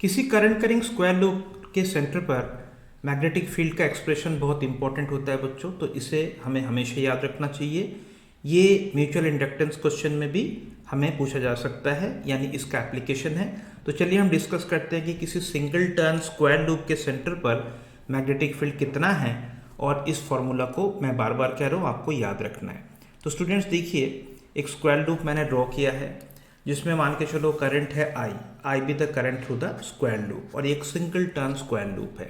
किसी current carrying square loop के centre पर मैग्नेटिक फील्ड का एक्सप्रेशन बहुत इंपॉर्टेंट होता है बच्चों, तो इसे हमें हमेशा याद रखना चाहिए। ये म्यूचुअल इंडक्टेंस क्वेश्चन में भी हमें पूछा जा सकता है, यानी इसका एप्लीकेशन है। तो चलिए हम डिस्कस करते हैं कि किसी सिंगल टर्न स्क्वायर लूप के सेंटर पर मैग्नेटिक फील्ड कितना है, और इस फॉर्मूला को मैं बार बार कह रहा हूँ, आपको याद रखना है। तो स्टूडेंट्स देखिए, एक स्क्वायर लूप मैंने ड्रॉ किया है जिसमें मान के चलो करंट है I B the current through the square loop, और एक सिंगल टर्न स्क्वायर लूप है।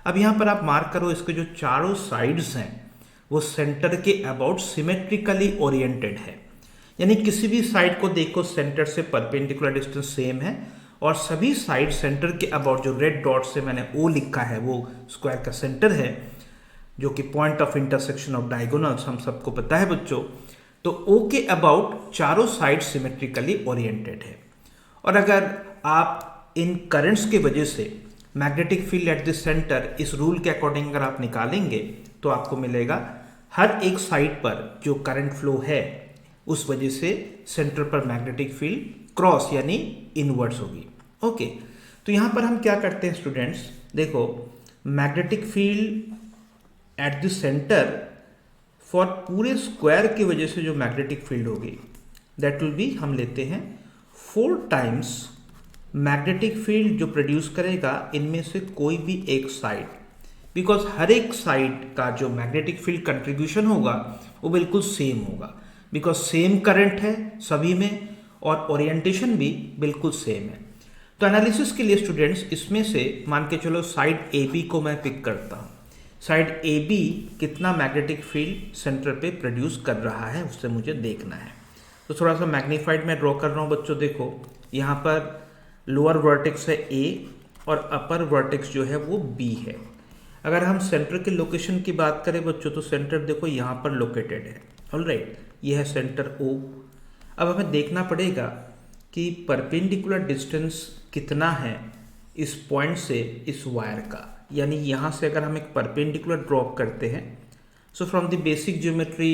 अब यहाँ पर आप मार्क करो, इसके जो चारों साइड्स हैं वो सेंटर के अबाउट सिमेट्रिकली ओरिएंटेड है, यानी किसी भी साइड को देखो सेंटर से परपेंडिकुलर डिस्टेंस सेम है, और सभी साइड सेंटर के अबाउट, जो रेड डॉट से मैंने ओ लिखा है वो स्क्वायर का सेंटर है, जो कि point of intersection of diagonals हम सबको पता है बच्चों। तो O के अबाउट चारों साइड सिमेट्रिकली ओरिएंटेड है। और अगर आप इन करंट्स के वजह से magnetic field at the centre इस रूल के अकॉर्डिंग अगर आप निकालेंगे तो आपको मिलेगा हर एक साइड पर जो करंट फ्लो है उस वजह से सेंटर पर मैग्नेटिक फील्ड क्रॉस यानी इनवर्स होगी। ओके, तो यहाँ पर हम क्या करते हैं स्टूडेंट्स, देखो magnetic field at the centre for पूरे स्क्वायर की वजह से जो मैग्नेटिक फील्ड होगी दैट विल बी, हम लेते हैं 4 टाइम्स मैग्नेटिक फील्ड जो प्रोड्यूस करेगा इनमें से कोई भी एक साइड, बिकॉज हर एक साइड का जो मैग्नेटिक फील्ड कंट्रीब्यूशन होगा वो बिल्कुल सेम होगा, बिकॉज सेम करंट है सभी में और ओरिएंटेशन भी बिल्कुल सेम है। तो एनालिसिस के लिए स्टूडेंट्स इसमें से मान के चलो साइड ए बी को मैं पिक करता हूँ। साइड ए बी कितना मैग्नेटिक फील्ड सेंटर पे प्रोड्यूस कर रहा है उससे मुझे देखना है। तो थोड़ा सा मैग्नीफाइड में ड्रॉ कर रहा हूँ बच्चों। देखो यहाँ पर लोअर वर्टेक्स है ए और अपर वर्टेक्स जो है वो बी है। अगर हम सेंटर के लोकेशन की बात करें बच्चों तो सेंटर देखो यहाँ पर लोकेटेड है। ऑलराइट, ये है सेंटर ओ। अब हमें देखना पड़ेगा कि परपेंडिकुलर डिस्टेंस कितना है इस पॉइंट से इस वायर का, यानी यहाँ से अगर हम एक परपेंडिकुलर ड्रॉप करते हैं, so from the basic geometry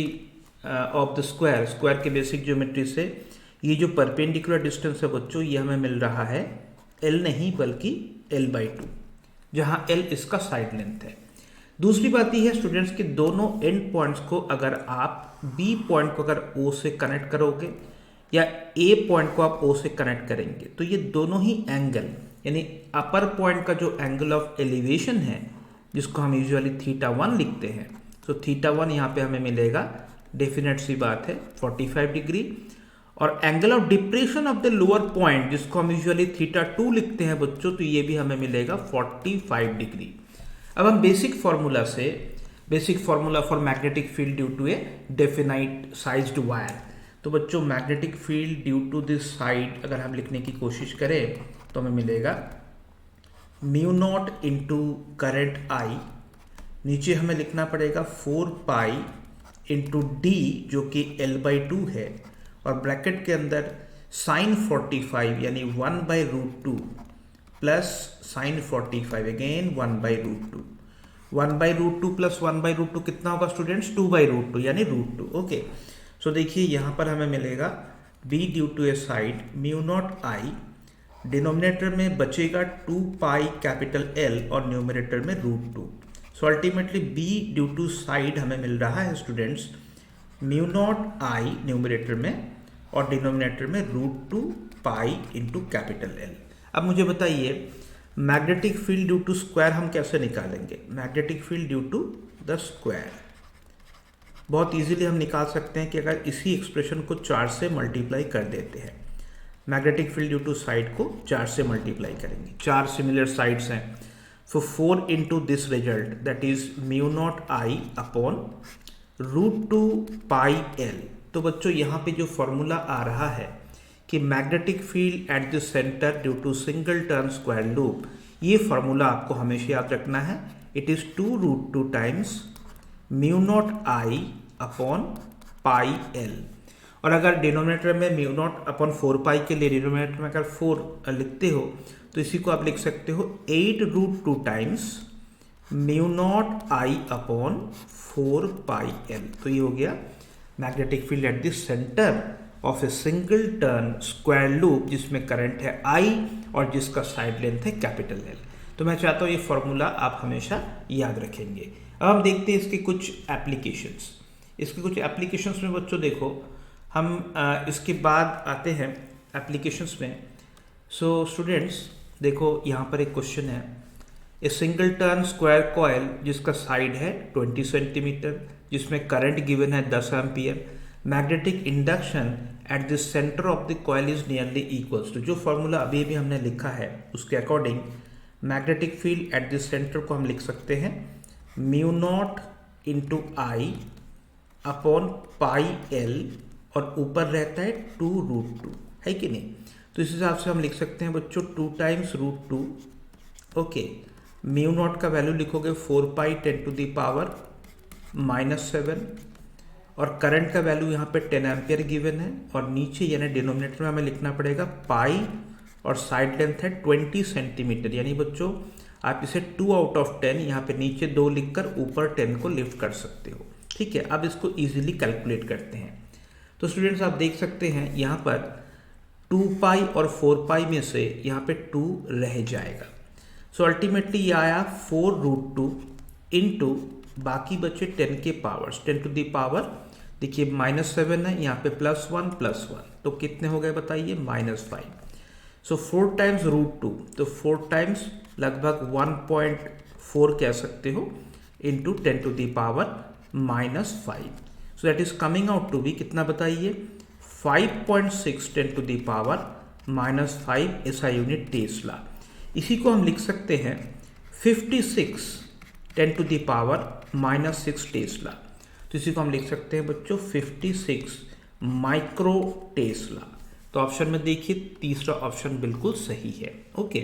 of the square के बेसिक ज्योमेट्री से ये जो परपेंडिकुलर डिस्टेंस है बच्चों ये हमें मिल रहा है L नहीं बल्कि L/2, जहाँ L इसका साइड लेंथ है। दूसरी बात यह है स्टूडेंट्स कि दोनों एंड पॉइंट्स को अगर आप B पॉइंट को अगर O से कनेक्ट करोगे या A पॉइंट को आप O से कनेक्ट करेंगे तो ये दोनों ही एंगल, यानी अपर पॉइंट का जो एंगल ऑफ एलिवेशन है जिसको हम यूजुअली θ1 लिखते हैं, तो θ1 यहाँ पे हमें मिलेगा, डेफिनेट सी बात है 45 डिग्री, और angle of depression of the lower point जिसको हम यूजुअली θ2 लिखते हैं बच्चों, तो ये भी हमें मिलेगा 45 डिग्री। अब हम basic formula for magnetic field due to a definite sized wire, तो बच्चों magnetic field due to this side अगर हम लिखने की कोशिश करें तो हमें मिलेगा mu nought into current I, नीचे हमें लिखना पड़ेगा 4 पाई इंटू डी जो कि L/2 है, और ब्रैकेट के अंदर साइन 45 यानी 1/√2 प्लस साइन 45 अगेन 1/√2, 1/√2 प्लस 1/√2 कितना होगा स्टूडेंट्स, 2/√2 यानी √2। ओके, सो देखिए यहाँ पर हमें मिलेगा b due to a side mu nought I, denominator में बचेगा 2 पाई कैपिटल L और न्यूमरेटर में √2। So ultimately b due to side हमें मिल रहा है students mu nought I numerator में और डिनोमिनेटर में √2 पाई इंटू कैपिटल L। अब मुझे बताइए magnetic field due to square हम कैसे निकालेंगे। Magnetic field due to the square बहुत इजीली हम निकाल सकते हैं कि अगर इसी एक्सप्रेशन को 4 से मल्टीप्लाई कर देते हैं, magnetic field due to side को 4 से मल्टीप्लाई करेंगे, 4 सिमिलर साइड्स हैं, so 4 into this result that is mu nought I upon √2 pi L। तो बच्चों यहाँ पे जो फॉर्मूला आ रहा है कि magnetic field at the centre due to single turn square loop, ये फॉर्मूला आपको हमेशा याद रखना है। It is 2√2 times mu nought I upon pi L, और अगर डिनोमिनेटर में म्यू नॉट अपॉन 4 पाई के लिए डिनोमिनेटर में अगर 4 लिखते हो तो इसी को आप लिख सकते हो 8√2 times mu nought I upon 4 pi L। तो ये हो गया magnetic field at the centre of A single turn square loop जिसमें करंट है I और जिसका साइड लेंथ है कैपिटल L। तो मैं चाहता हूँ ये फॉर्मूला आप हमेशा याद रखेंगे। अब हम देखते हैं इसके कुछ एप्लीकेशंस। इसके कुछ एप्लीकेशंस में बच्चों देखो, हम इसके बाद आते हैं एप्लीकेशंस में। सो स्टूडेंट्स देखो, यहाँ पर एक क्वेश्चन है, a single turn square coil जिसका साइड है 20 सेंटीमीटर, जिसमें करंट गिवन है 10 ampere, magnetic induction at the centre of the coil is nearly equals to, जो फॉर्मूला अभी भी हमने लिखा है उसके according magnetic field at the centre को हम लिख सकते हैं mu nought into I upon pi L, और ऊपर रहता है 2√2, है कि नहीं। तो इस हिसाब से हम लिख सकते हैं बच्चों 2 टाइम्स √2। ओके, म्यू नॉट का वैल्यू लिखोगे 4 पाई 10 टू द पावर -7, और करंट का वैल्यू यहाँ पे 10 एम्पियर गिवन है, और नीचे यानी डिनोमिनेटर में हमें लिखना पड़ेगा पाई, और साइड लेंथ है 20 सेंटीमीटर। यानी बच्चों आप इसे 2 आउट ऑफ 10 यहाँ पे नीचे 2 लिखकर ऊपर 10 को लिफ्ट कर सकते हो। ठीक है, अब इसको इजीली कैलकुलेट करते हैं। तो स्टूडेंट्स आप देख सकते हैं यहाँ पर 2 पाई और 4 पाई में से यहाँ पे 2 रह जाएगा। सो अल्टीमेटली ये आया 4√2 इंटू बाकी बचे 10 के पावर्स, 10 टू द पावर, देखिए -7 है, यहाँ पे +1, तो कितने हो गए बताइए, -5। सो 4 टाइम्स √2, तो 4 टाइम्स लगभग 1.4 कह सकते हो into 10 to the power -5। So that is coming out to be कितना बताइए, 5.6 10 to the power -5 SI unit tesla. इसी को हम लिख सकते हैं 56 10 टू द पावर -6 टेस्ला। तो इसी को हम लिख सकते हैं बच्चों 56 माइक्रो टेस्ला। तो ऑप्शन में देखिए तीसरा ऑप्शन बिल्कुल सही है। ओके।